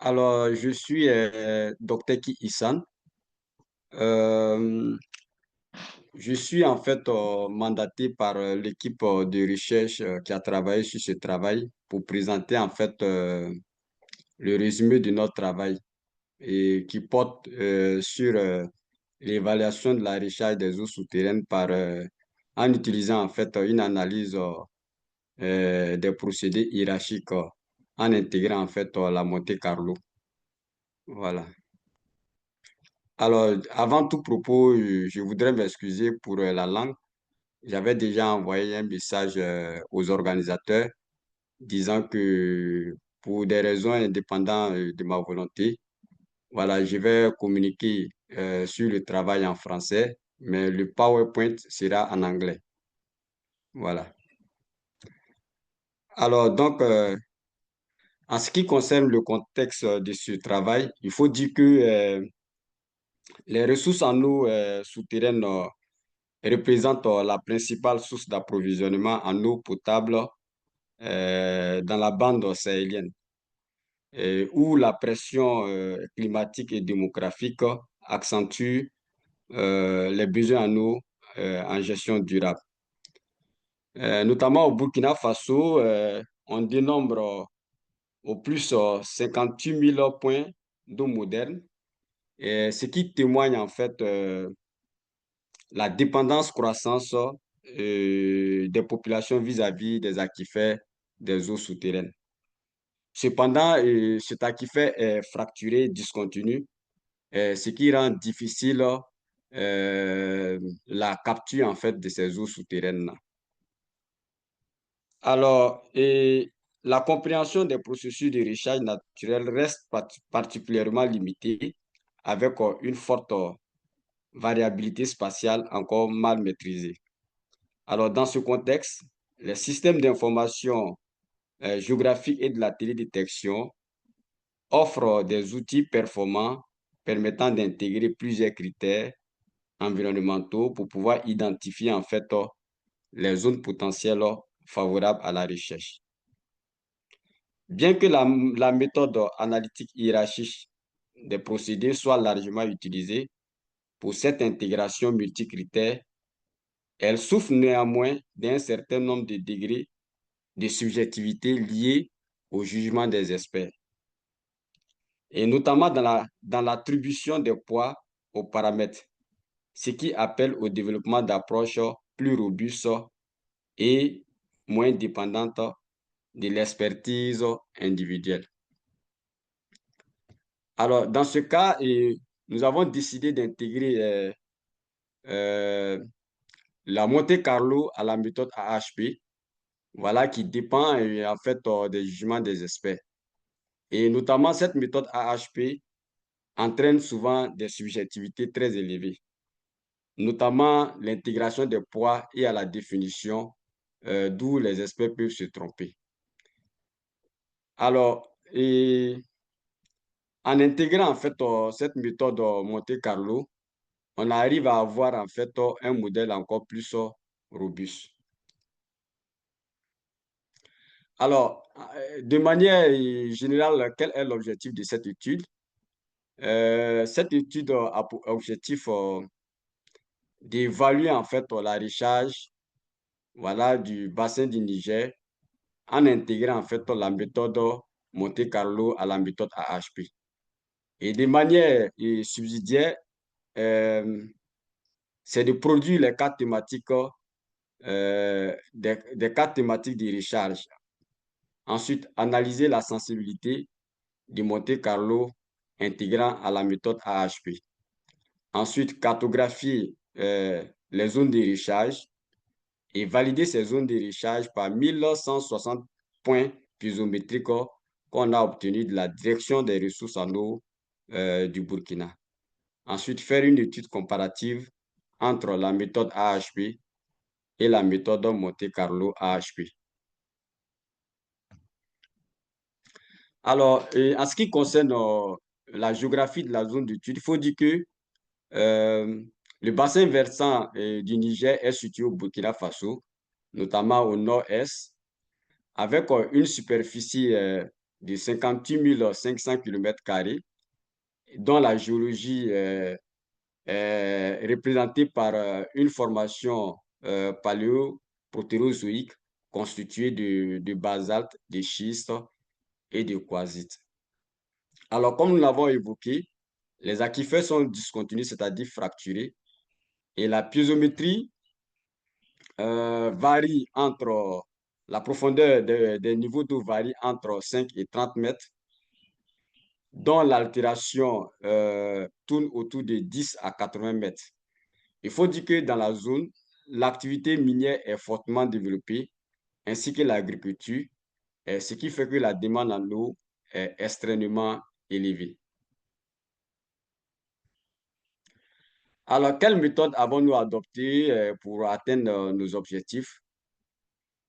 Alors, je suis Dr. Ki Issan. Euh, je suis en fait mandaté par l'équipe de recherche qui a travaillé sur ce travail pour présenter en fait le résumé de notre travail et qui porte sur l'évaluation de la recherche des eaux souterraines en utilisant en fait une analyse des procédés hiérarchiques en intégrant en fait la Monte Carlo. Voilà. Alors, avant tout propos, je voudrais m'excuser pour la langue. J'avais déjà envoyé un message aux organisateurs disant que pour des raisons indépendantes de ma volonté, voilà, je vais communiquer sur le travail en français, mais le PowerPoint sera en anglais. Voilà. Alors, donc, en ce qui concerne le contexte de ce travail, il faut dire que les ressources en eau souterraines représente la principale source d'approvisionnement en eau potable dans la bande sahélienne, où la pression climatique et démographique accentue les besoins en eau en gestion durable. Notamment au Burkina Faso, on dénombre au plus 58 000 points d'eau moderne, ce qui témoigne en fait la dépendance croissante des populations vis-à-vis des aquifères des eaux souterraines. Cependant, cet aquifère est fracturé, discontinu, ce qui rend difficile la capture en fait de ces eaux souterraines. Alors, la compréhension des processus de recherche naturel reste particulièrement limitée avec une forte variabilité spatiale encore mal maîtrisée. Alors, dans ce contexte, les systèmes d'information géographique et de la télédétection offrent des outils performants permettant d'intégrer plusieurs critères environnementaux pour pouvoir identifier en fait les zones potentielles favorables à la recherche. Bien que la méthode analytique hiérarchique des procédés soit largement utilisée pour cette intégration multicritère, elle souffre néanmoins d'un certain nombre de degrés de subjectivité liées au jugement des experts, et notamment dans l'attribution des poids aux paramètres, ce qui appelle au développement d'approches plus robustes et moins dépendantes de l'expertise individuelle. Alors, dans ce cas, nous avons décidé d'intégrer euh, la Monte Carlo à la méthode AHP, voilà, qui dépend en fait des jugements des experts. Et notamment, cette méthode AHP entraîne souvent des subjectivités très élevées, notamment l'intégration des poids et à la définition, d'où les experts peuvent se tromper. Alors, en intégrant en fait cette méthode Monte Carlo, on arrive à avoir en fait un modèle encore plus robuste. Alors, de manière générale, quel est l'objectif de cette étude? Cette étude a pour objectif d'évaluer en fait la recherche, voilà, du bassin du Niger en intégrant en fait la méthode Monte Carlo à la méthode AHP. Et de manière subsidiaire, euh, c'est de produire les cas thématiques, des cas thématiques de recharge. Ensuite, analyser la sensibilité de Monte Carlo intégrant à la méthode AHP. Ensuite, cartographier les zones de recharge et valider ces zones de recharge par 1160 points piezométriques qu'on a obtenus de la direction des ressources en eau du Burkina. Ensuite, faire une étude comparative entre la méthode AHP et la méthode Monte Carlo AHP. Alors, en ce qui concerne la géographie de la zone d'étude, il faut dire que euh, le bassin versant du Niger est situé au Burkina Faso, notamment au nord-est, avec une superficie de 58 500 km², dont la géologie est représentée par une formation paléoprotérozoïque constituée de basalte, de schiste et de quartzite. Alors, comme nous l'avons évoqué, les aquifères sont discontinus, c'est-à-dire fracturés, et la piézométrie varie entre, la profondeur des niveaux d'eau varie entre 5 et 30 mètres, dont l'altération tourne autour de 10 à 80 mètres. Il faut dire que dans la zone, l'activité minière est fortement développée, ainsi que l'agriculture, ce qui fait que la demande en eau est extrêmement élevée. Alors, quelle méthode avons-nous adoptée pour atteindre nos objectifs?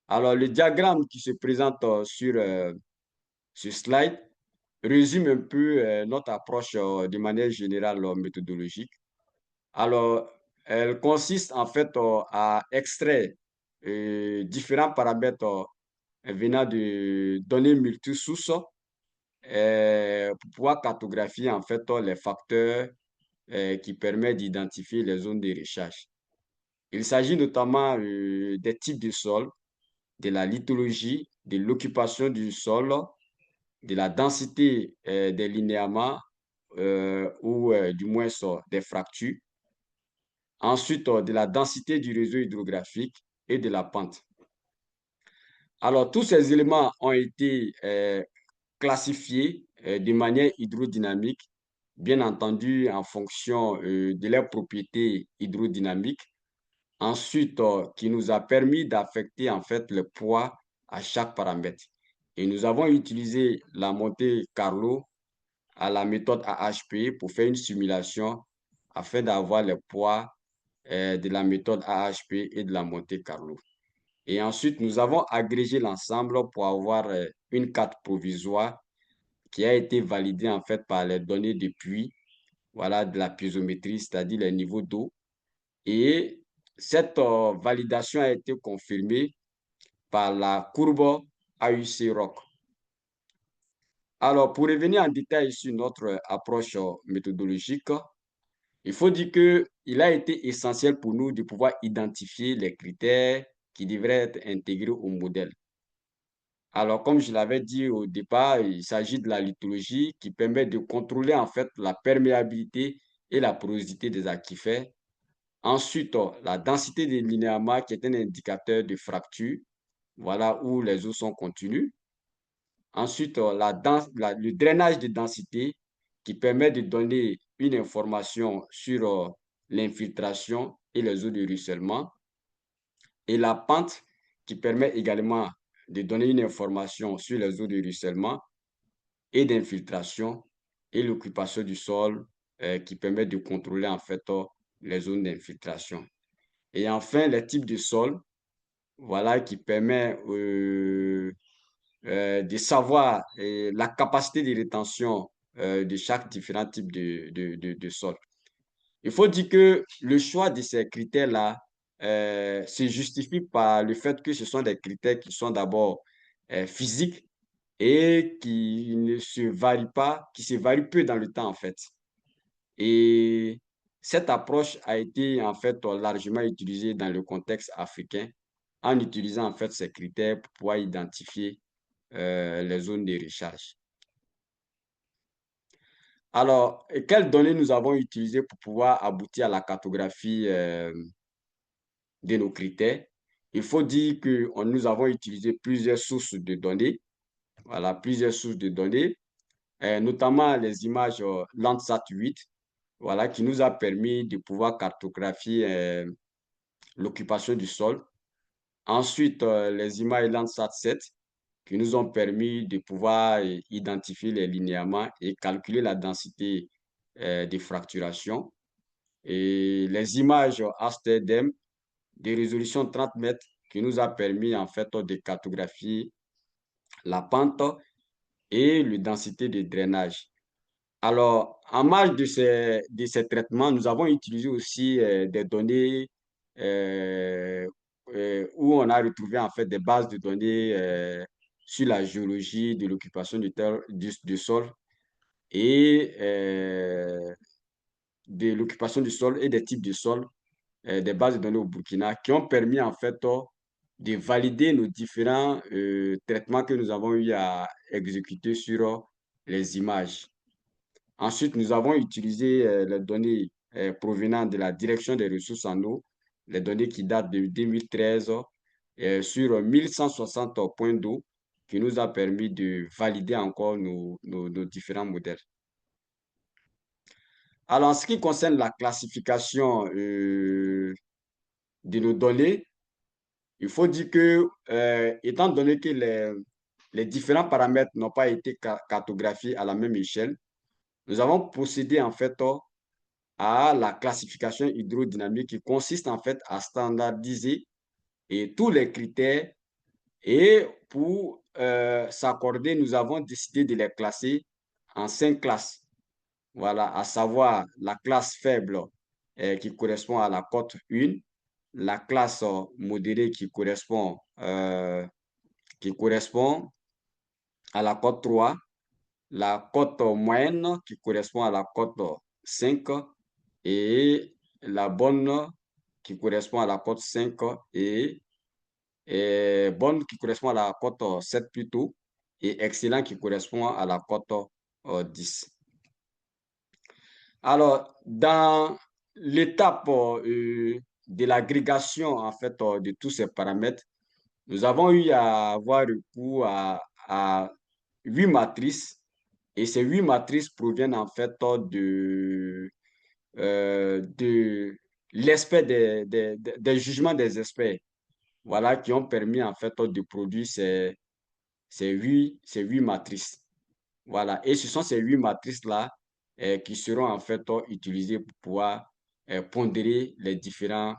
Alors, le diagramme qui se présente sur ce slide résume un peu notre approche de manière générale méthodologique. Alors, elle consiste en fait à extraire différents paramètres venant de données multisources pour pouvoir cartographier en fait les facteurs qui permettent d'identifier les zones de recherche. Il s'agit notamment des types de sol, de la lithologie, de l'occupation du sol, de la densité des linéaments ou du moins des fractures. Ensuite, de la densité du réseau hydrographique et de la pente. Alors, tous ces éléments ont été classifiés de manière hydrodynamique, bien entendu en fonction de leurs propriétés hydrodynamiques. Ensuite, qui nous a permis d'affecter en fait le poids à chaque paramètre. Et nous avons utilisé la montée Carlo à la méthode AHP pour faire une simulation afin d'avoir le poids de la méthode AHP et de la montée Carlo. Et ensuite, nous avons agrégé l'ensemble pour avoir une carte provisoire qui a été validée en fait par les données de puits, voilà, de la piézométrie, c'est-à-dire les niveaux d'eau. Et cette validation a été confirmée par la courbe AUC-ROC. Alors, pour revenir en détail sur notre approche méthodologique, il faut dire qu'il a été essentiel pour nous de pouvoir identifier les critères qui devraient être intégrés au modèle. Alors, comme je l'avais dit au départ, il s'agit de la lithologie qui permet de contrôler en fait la perméabilité et la porosité des aquifères. Ensuite, la densité des linéaments qui est un indicateur de fracture, voilà où les eaux sont continues. Ensuite, le drainage de densité qui permet de donner une information sur l'infiltration et les eaux de ruissellement. Et la pente qui permet également de donner une information sur les eaux de ruissellement et d'infiltration et l'occupation du sol qui permet de contrôler en fait les zones d'infiltration. Et enfin, les types de sols, voilà, qui permet de savoir la capacité de rétention de chaque différent type de sol. Il faut dire que le choix de ces critères-là se justifie par le fait que ce sont des critères qui sont d'abord physiques et qui ne se varient pas, qui se varient peu dans le temps en fait. Et cette approche a été en fait largement utilisée dans le contexte africain en utilisant en fait ces critères pour pouvoir identifier les zones de recharge. Alors, quelles données nous avons utilisées pour pouvoir aboutir à la cartographie de nos critères? Il faut dire que nous avons utilisé plusieurs sources de données, voilà, plusieurs sources de données, notamment les images Landsat 8, voilà, qui nous a permis de pouvoir cartographier l'occupation du sol. Ensuite, les images Landsat 7 qui nous ont permis de pouvoir identifier les linéaments et calculer la densité de fracturation. Et les images Asterdem de résolution 30 mètres qui nous a permis en fait de cartographier la pente et la densité de drainage. Alors, en marge de ces traitements, nous avons utilisé aussi des données où on a retrouvé en fait des bases de données sur la géologie de l'occupation du sol et de l'occupation du sol et des types de sol, des bases de données au Burkina qui ont permis en fait de valider nos différents traitements que nous avons eu à exécuter sur les images. Ensuite, nous avons utilisé les données provenant de la direction des ressources en eau, les données qui datent de 2013 sur 1160 points d'eau qui nous a permis de valider encore nos différents modèles. Alors, en ce qui concerne la classification de nos données, il faut dire que, étant donné que les différents paramètres n'ont pas été cartographiés à la même échelle, nous avons procédé en fait à la classification hydrodynamique qui consiste en fait à standardiser tous les critères et pour s'accorder, nous avons décidé de les classer en 5 classes. Voilà, à savoir la classe faible qui correspond à la cote 1, la classe modérée qui correspond à la cote 3, la cote moyenne qui correspond à la cote 5 et la bonne qui correspond à la cote 5 et bonne qui correspond à la cote 7 plutôt et excellent qui correspond à la cote 10. Alors, dans l'étape de l'agrégation en fait de tous ces paramètres, nous avons eu à avoir recours à 8 matrices et ces 8 matrices proviennent en fait de l'aspect des jugements des experts, voilà, qui ont permis en fait de produire ces huit matrices. Voilà, et ce sont ces 8 matrices-là qui seront en fait utilisées pour pouvoir pondérer les différents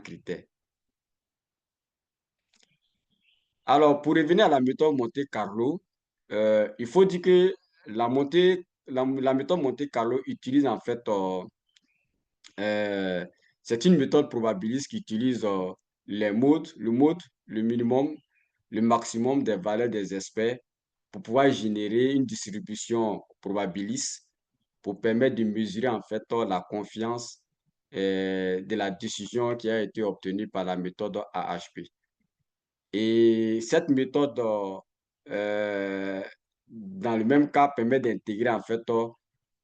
critères. Alors, pour revenir à la méthode Monte-Carlo, il faut dire que la méthode Monte-Carlo utilise en fait, c'est une méthode probabiliste qui utilise le mode, le minimum, le maximum des valeurs des experts pour pouvoir générer une distribution probabiliste pour permettre de mesurer en fait la confiance de la décision qui a été obtenue par la méthode AHP. Et cette méthode, dans le même cas, permet d'intégrer en fait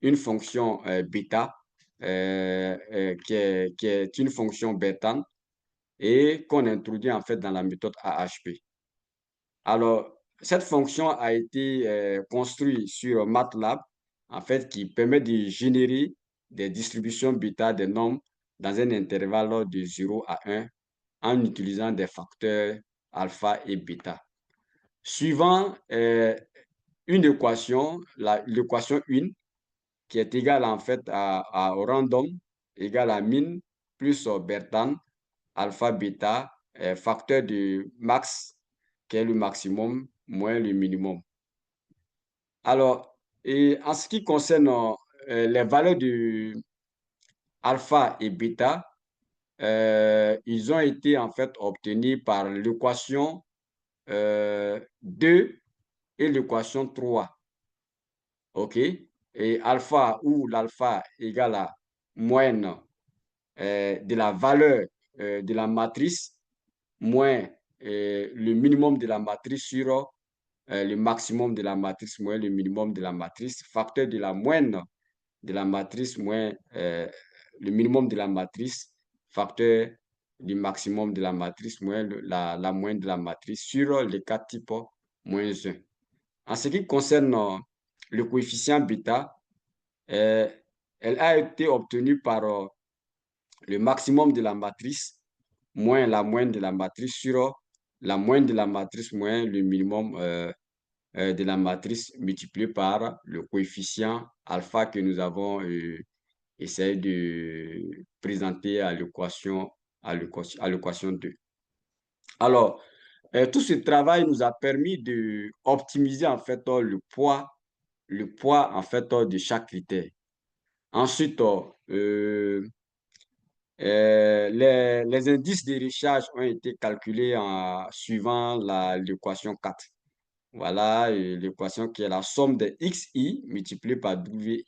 une fonction bêta qui est une fonction bétane et qu'on introduit en fait dans la méthode AHP. Alors, cette fonction a été construite sur MATLAB, en fait, qui permet de générer des distributions bêta des nombres dans un intervalle de 0 à 1 en utilisant des facteurs alpha et bêta. Suivant une équation, l'équation 1, qui est égale en fait au random, égale à min plus Bertan, alpha, bêta, facteur de max, qui est le maximum, moins le minimum. Alors, et en ce qui concerne les valeurs de alpha et bêta, ils ont été en fait obtenus par l'équation 2 et l'équation 3. OK? Et alpha, où l'alpha égale à moyenne de la valeur de la matrice moins le minimum de la matrice sur le maximum de la matrice moins le minimum de la matrice, facteur de la moyenne de la matrice moins le minimum de la matrice, facteur du maximum de la matrice moins la moyenne de la matrice sur les quatre types moins 1. En ce qui concerne le coefficient bêta, elle a été obtenue par le maximum de la matrice moins la moyenne de la matrice sur la moyenne de la matrice moins le minimum de la matrice multiplié par le coefficient alpha que nous avons essayé de présenter à l'équation 2. Alors, tout ce travail nous a permis d'optimiser en fait le poids en fait de chaque critère. Ensuite, les indices de richage ont été calculés en suivant l'équation 4. Voilà l'équation qui est la somme de xi multiplié par wi,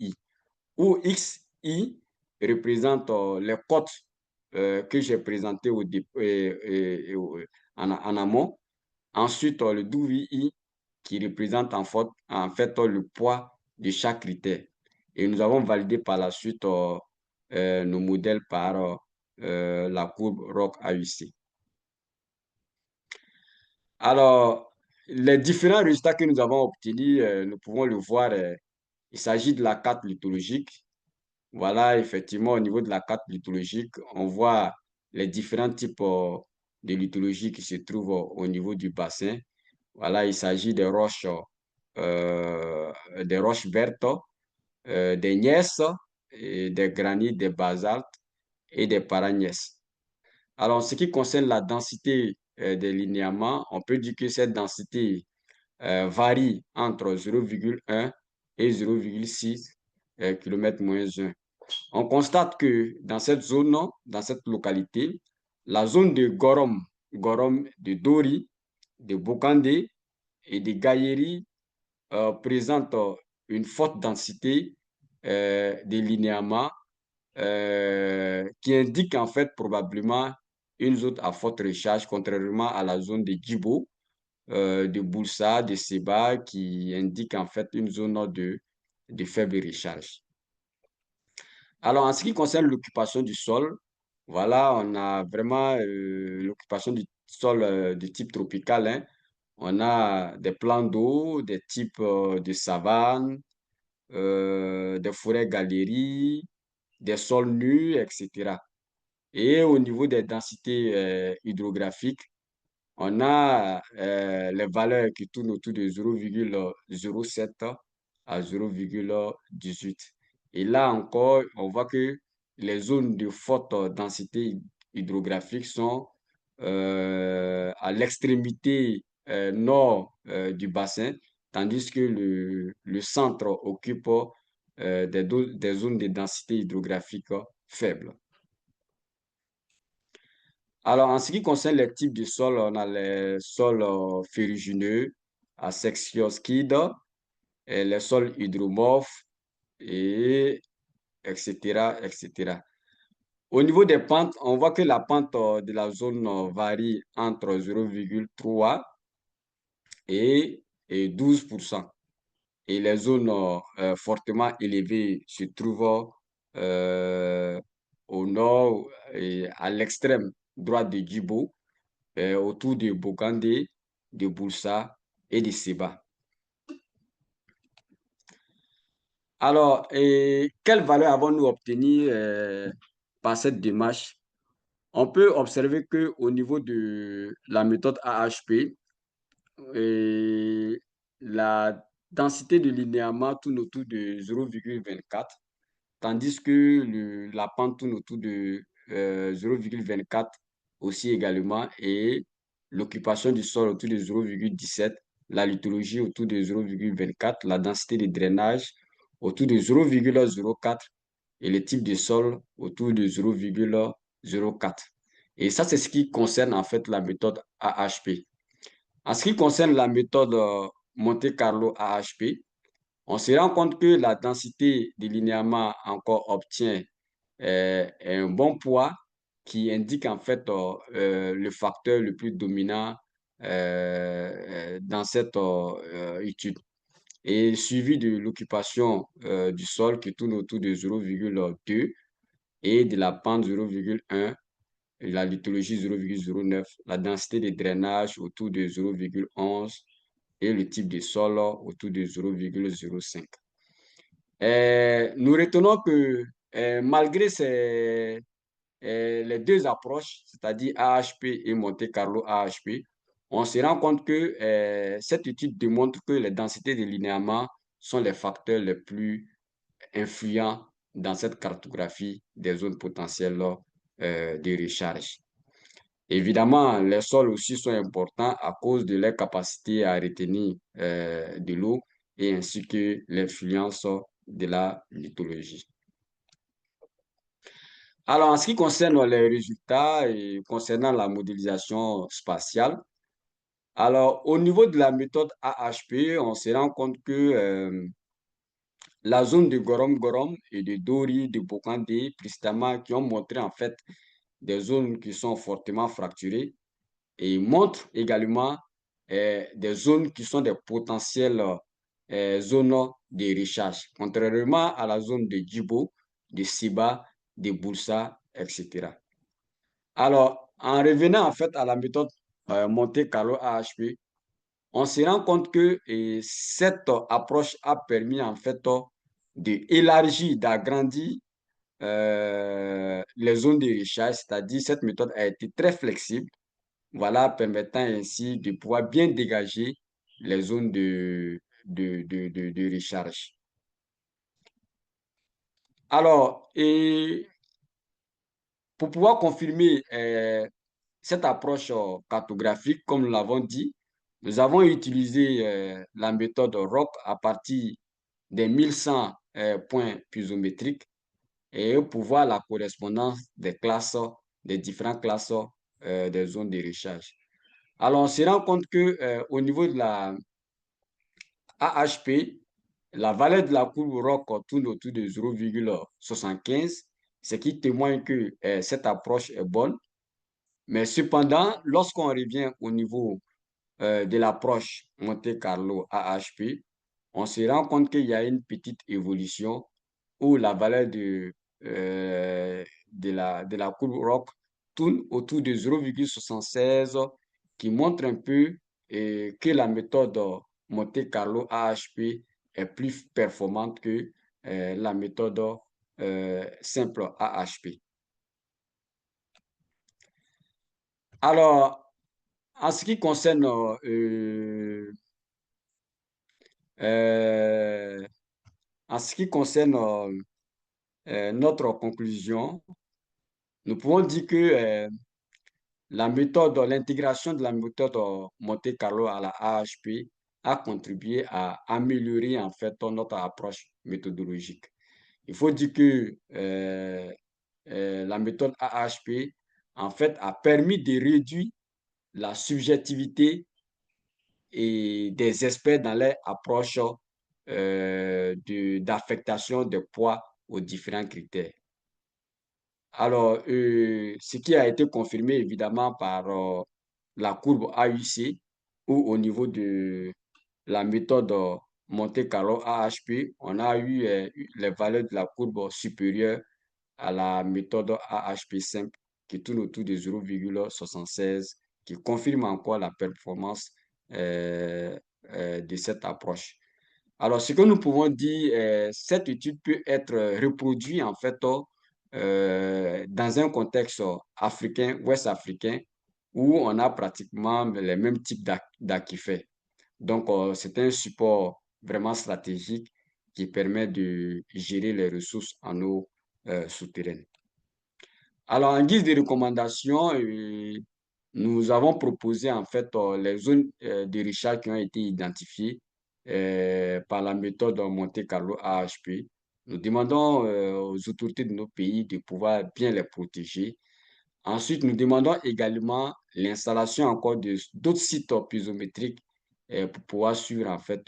où xi représente les cotes que j'ai présentées en amont. Ensuite, le wi qui représente en fait le poids de chaque critère. Et nous avons validé par la suite nos modèles par la courbe ROC-AUC. Alors, les différents résultats que nous avons obtenus, nous pouvons le voir. Il s'agit de la carte lithologique. Voilà, effectivement, au niveau de la carte lithologique, on voit les différents types de lithologie qui se trouvent au niveau du bassin. Voilà, il s'agit des roches vertes, des gneiss, et des granites, des basaltes et des paragneiss. Alors, en ce qui concerne la densité des linéaments, on peut dire que cette densité varie entre 0,1 et 0,6 km-1. On constate que dans cette zone, dans cette localité, la zone de Gorom de Dori, de Bokande et de Gaïeri présente une forte densité de linéaments qui indique en fait probablement une zone à forte recharge, contrairement à la zone de Djibo, de Boussa, de Seba, qui indique en fait une zone de faible recharge. Alors, en ce qui concerne l'occupation du sol, voilà, on a vraiment l'occupation du sol de type tropical, hein. On a des plans d'eau, des types de savane, des forêts galeries, des sols nus, etc. Et au niveau des densités hydrographiques, on a les valeurs qui tournent autour de 0,07 à 0,18. Et là encore, on voit que les zones de forte densité hydrographique sont à l'extrémité nord du bassin, tandis que le centre occupe des zones de densité hydrographique faible. Alors, en ce qui concerne les types de sols, on a les sols ferrugineux, à section skid, et les sols hydromorphes, et etc., etc. Au niveau des pentes, on voit que la pente de la zone varie entre 0,3 et 12%. Et les zones fortement élevées se trouvent euh, au nord et à l'extrême droite de Djibo, autour de Bokande, de Boussa et de Seba. Alors, quelle valeur avons-nous obtenu par cette démarche? On peut observer qu'au niveau de la méthode AHP, la densité de linéament tourne autour de 0,24, tandis que la pente tourne autour de 0,24 aussi également, et l'occupation du sol autour de 0,17, la lithologie autour de 0,24, la densité de drainage autour de 0,04 et le type de sol autour de 0,04. Et ça, c'est ce qui concerne en fait la méthode AHP. En ce qui concerne la méthode Monte Carlo AHP, on se rend compte que la densité des linéaments encore obtient un bon poids qui indique en fait le facteur le plus dominant dans cette étude, et suivi de l'occupation du sol qui tourne autour de 0,2 et de la pente 0,1, la lithologie 0,09, la densité de drainage autour de 0,11 et le type de sol autour de 0,05. Nous retenons que malgré les deux approches, c'est-à-dire AHP et Monte Carlo AHP, on se rend compte que cette étude démontre que les densités de linéaments sont les facteurs les plus influents dans cette cartographie des zones potentielles de recharge. Évidemment, les sols aussi sont importants à cause de leur capacité à retenir de l'eau et ainsi que l'influence de la lithologie. Alors, en ce qui concerne les résultats et concernant la modélisation spatiale, Alors, au niveau de la méthode AHP, on se rend compte que la zone de Gorom Gorom et de Dori, de Bokande, Pristama, qui ont montré en fait des zones qui sont fortement fracturées et montrent également des zones qui sont des potentielles zones de richage, contrairement à la zone de Djibo, de Siba, de Boussa, etc. Alors, en revenant en fait à la méthode Monte Carlo AHP, on se rend compte que cette approche a permis en fait d'élargir, d'agrandir les zones de richage, c'est-à-dire cette méthode a été très flexible, voilà, permettant ainsi de pouvoir bien dégager les zones de recharge. Alors, et pour pouvoir confirmer cette approche cartographique, comme nous l'avons dit, nous avons utilisé la méthode ROC à partir des 1100 points piezométriques et pour voir la correspondance des classes, des différentes classes des zones de recharge. Alors, on se rend compte que au niveau de la AHP, la valeur de la courbe ROC tourne autour de 0,75, ce qui témoigne que cette approche est bonne. Mais cependant, lorsqu'on revient au niveau de l'approche Monte Carlo AHP, on se rend compte qu'il y a une petite évolution où la valeur de la courbe ROC tourne autour de 0,76 qui montre un peu que la méthode Monte Carlo AHP est plus performante que la méthode simple AHP. Alors, en ce qui concerne euh, en ce qui concerne notre conclusion, nous pouvons dire que la méthode, l'intégration de la méthode Monte Carlo à la AHP a contribué à améliorer en fait notre approche méthodologique. Il faut dire que la méthode AHP en fait a permis de réduire la subjectivité et des experts dans leur approche d'affectation de poids aux différents critères. Alors, ce qui a été confirmé évidemment par la courbe AUC ou au niveau de la méthode Monte Carlo AHP, on a eu les valeurs de la courbe supérieure à la méthode AHP simple qui tourne autour de 0,76, qui confirme encore la performance de cette approche. Alors, ce que nous pouvons dire, cette étude peut être reproduite en fait dans un contexte africain, ouest-africain, où on a pratiquement les mêmes types d'aquifères. Donc, c'est un support vraiment stratégique qui permet de gérer les ressources en eau souterraine. Alors, en guise de recommandation, nous avons proposé en fait les zones de richage qui ont été identifiées par la méthode Monte Carlo AHP. Nous demandons aux autorités de nos pays de pouvoir bien les protéger. Ensuite, nous demandons également l'installation encore d'autres sites piezométriques pour pouvoir suivre en fait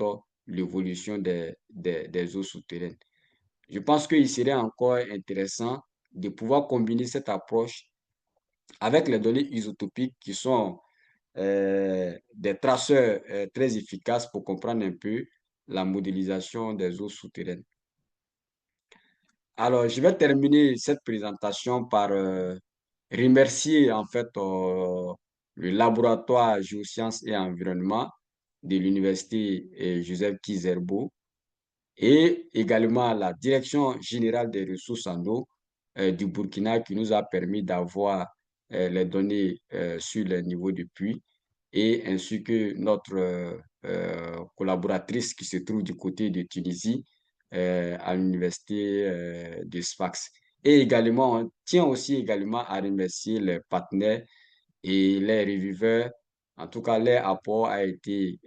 l'évolution des eaux souterraines. Je pense qu'il serait encore intéressant de pouvoir combiner cette approche avec les données isotopiques qui sont des traceurs très efficaces pour comprendre un peu la modélisation des eaux souterraines. Alors, je vais terminer cette présentation par remercier en fait le laboratoire Géosciences et Environnement de l'Université Joseph Kizerbo et également la Direction générale des ressources en eau du Burkina qui nous a permis d'avoir les données sur les niveaux de puits et ainsi que notre collaboratrice qui se trouve du côté de Tunisie à l'université de Sfax. Et également, on tient aussi également à remercier les partenaires et les reviveurs. En tout cas, leur apport a été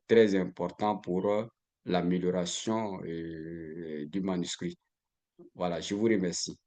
très important pour l'amélioration du manuscrit. Voilà, je vous remercie.